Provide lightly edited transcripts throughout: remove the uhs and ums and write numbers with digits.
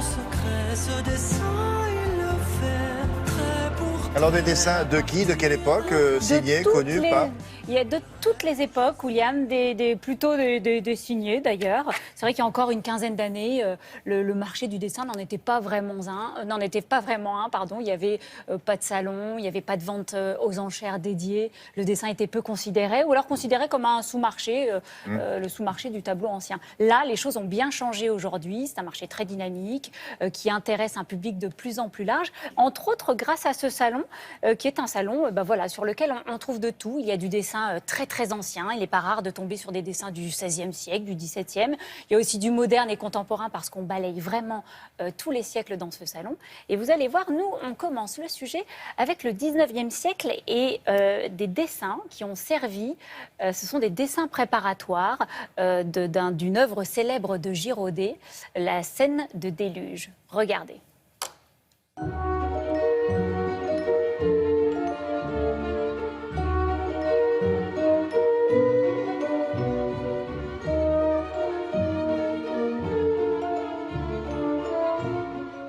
en secret, ce dessin, il le fait très pour Alors des dessins de qui, de quelle époque, signés, connus, pas? Il y a de toutes les époques, William, plutôt des signés d'ailleurs. C'est vrai qu'il y a encore une quinzaine d'années, le marché du dessin n'en était pas vraiment un, pardon. Il n'y avait pas de salon, il n'y avait pas de vente aux enchères dédiées. Le dessin était peu considéré, ou alors considéré comme un sous-marché, le sous-marché du tableau ancien. Là, les choses ont bien changé aujourd'hui. C'est un marché très dynamique qui intéresse un public de plus en plus large, entre autres grâce à ce salon, qui est un salon sur lequel on trouve de tout. Il y a du dessin très très ancien. Il n'est pas rare de tomber sur des dessins du XVIe siècle, du XVIIe. Il y a aussi du moderne et contemporain parce qu'on balaye vraiment tous les siècles dans ce salon. Et vous allez voir, nous, on commence le sujet avec le XIXe siècle et des dessins qui ont servi. Ce sont des dessins préparatoires d'une œuvre célèbre de Girodet, la scène de déluge. Regardez.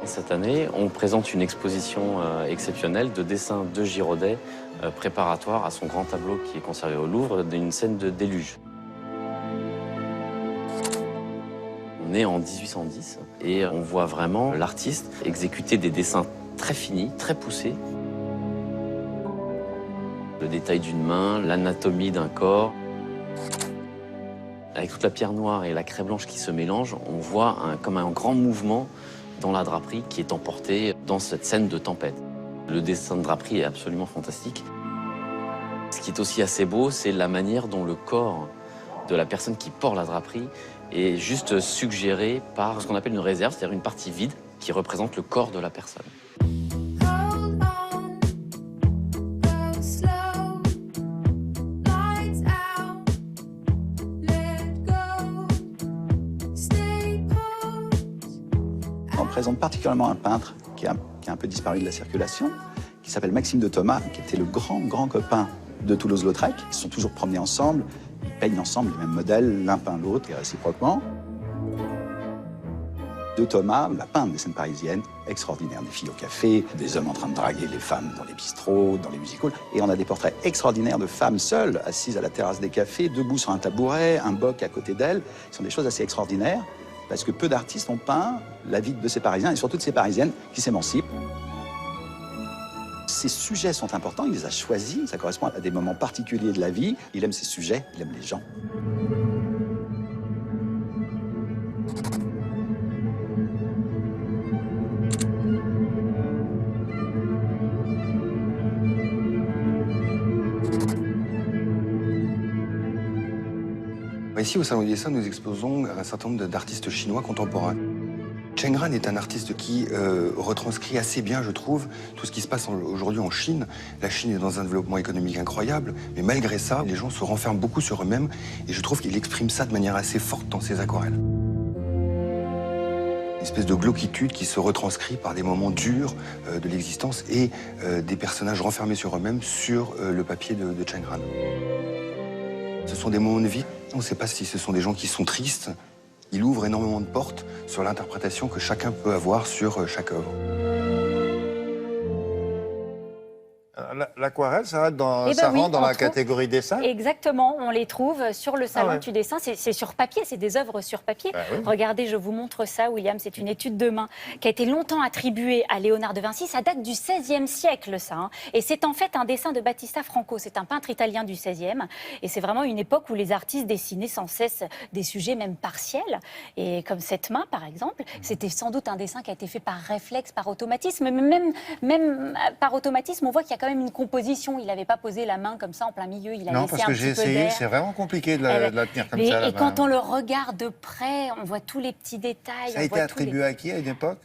Cette année, on présente une exposition exceptionnelle de dessins de Girodet préparatoire à son grand tableau qui est conservé au Louvre d'une scène de déluge. On est en 1810 et on voit vraiment l'artiste exécuter des dessins très finis, très poussés. Le détail d'une main, l'anatomie d'un corps. Avec toute la pierre noire et la craie blanche qui se mélangent, on voit comme un grand mouvement dans la draperie qui est emportée dans cette scène de tempête. Le dessin de draperie est absolument fantastique. Ce qui est aussi assez beau, c'est la manière dont le corps de la personne qui porte la draperie est juste suggéré par ce qu'on appelle une réserve, c'est-à-dire une partie vide qui représente le corps de la personne. On présente particulièrement un peintre qui a un peu disparu de la circulation, qui s'appelle Maxime de Thomas, qui était le grand copain de Toulouse-Lautrec. Ils se sont toujours promenés ensemble, ils peignent ensemble les mêmes modèles, l'un peint l'autre et réciproquement. De Thomas va peindre des scènes parisiennes extraordinaires, des filles au café, des hommes en train de draguer les femmes dans les bistrots, dans les music-halls. Et on a des portraits extraordinaires de femmes seules, assises à la terrasse des cafés, debout sur un tabouret, un boc à côté d'elles. Ce sont des choses assez extraordinaires, parce que peu d'artistes ont peint la vie de ces Parisiens, et surtout de ces Parisiennes qui s'émancipent. Ces sujets sont importants, il les a choisis, ça correspond à des moments particuliers de la vie. Il aime ses sujets, il aime les gens. Ici, au Salon du Dessin, nous exposons un certain nombre d'artistes chinois contemporains. Chen Gran est un artiste qui retranscrit assez bien, je trouve, tout ce qui se passe aujourd'hui en Chine. La Chine est dans un développement économique incroyable, mais malgré ça, les gens se renferment beaucoup sur eux-mêmes, et je trouve qu'il exprime ça de manière assez forte dans ses aquarelles. Une espèce de glauquitude qui se retranscrit par des moments durs de l'existence et des personnages renfermés sur eux-mêmes sur le papier de Chen Gran. Ce sont des moments de vie. On ne sait pas si ce sont des gens qui sont tristes. Il ouvre énormément de portes sur l'interprétation que chacun peut avoir sur chaque œuvre. L'aquarelle, ça rentre dans la catégorie dessin? Exactement, on les trouve sur le salon du dessin. C'est sur papier, c'est des œuvres sur papier. Oui. Regardez, je vous montre ça, William. C'est une étude de main qui a été longtemps attribuée à Léonard de Vinci. Ça date du XVIe siècle, ça. Hein. Et c'est en fait un dessin de Battista Franco. C'est un peintre italien du XVIe. Et c'est vraiment une époque où les artistes dessinaient sans cesse des sujets même partiels. Et comme cette main, par exemple, c'était sans doute un dessin qui a été fait par réflexe, par automatisme. Mais même par automatisme, on voit qu'il y a quand même une composition. Il n'avait pas posé la main comme ça en plein milieu. Il a Non, laissé parce un que petit j'ai peu essayé, d'air. c'est vraiment compliqué de la tenir comme ça. Et quand on le regarde de près, on voit tous les petits détails. Ça a été attribué à qui à une époque?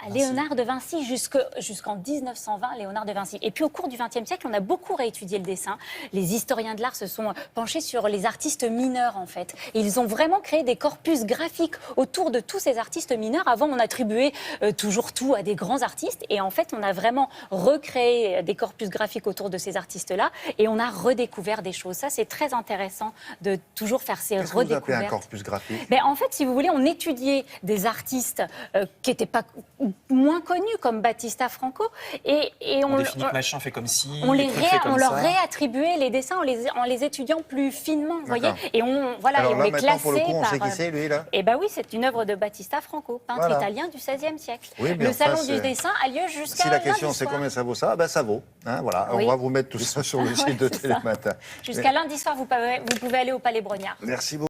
Léonard de Vinci, jusqu'en 1920, Léonard de Vinci. Et puis au cours du XXe siècle, on a beaucoup réétudié le dessin. Les historiens de l'art se sont penchés sur les artistes mineurs, en fait. Et ils ont vraiment créé des corpus graphiques autour de tous ces artistes mineurs. Avant, on attribuait toujours tout à des grands artistes. Et en fait, on a vraiment recréé des corpus graphiques autour de ces artistes-là. Et on a redécouvert des choses. Ça, c'est très intéressant de toujours faire ces Qu'est-ce que vous appelez redécouvertes. un corpus graphique? En fait, si vous voulez, on étudiait des artistes qui n'étaient pas moins connus, comme Battista Franco, et Philippe Machin fait comme si. on leur ça. réattribuait les dessins en les étudiant plus finement, vous voyez. Et on Alors là, les maintenant, pour le classait coup, on par. sait qui c'est, lui, là? Eh bien oui, c'est une œuvre de Battista Franco, peintre Voilà. italien du XVIe siècle. Oui, mais le enfin, salon c'est- du dessin a lieu jusqu'à Si la question lundi c'est soir. combien ça vaut ça, ben ça vaut. Hein, voilà. Oui. On va vous mettre tout ça sur le site de Ouais, c'est ça. Télématin. Jusqu'à lundi soir, vous pouvez aller au Palais Brognard. Merci beaucoup.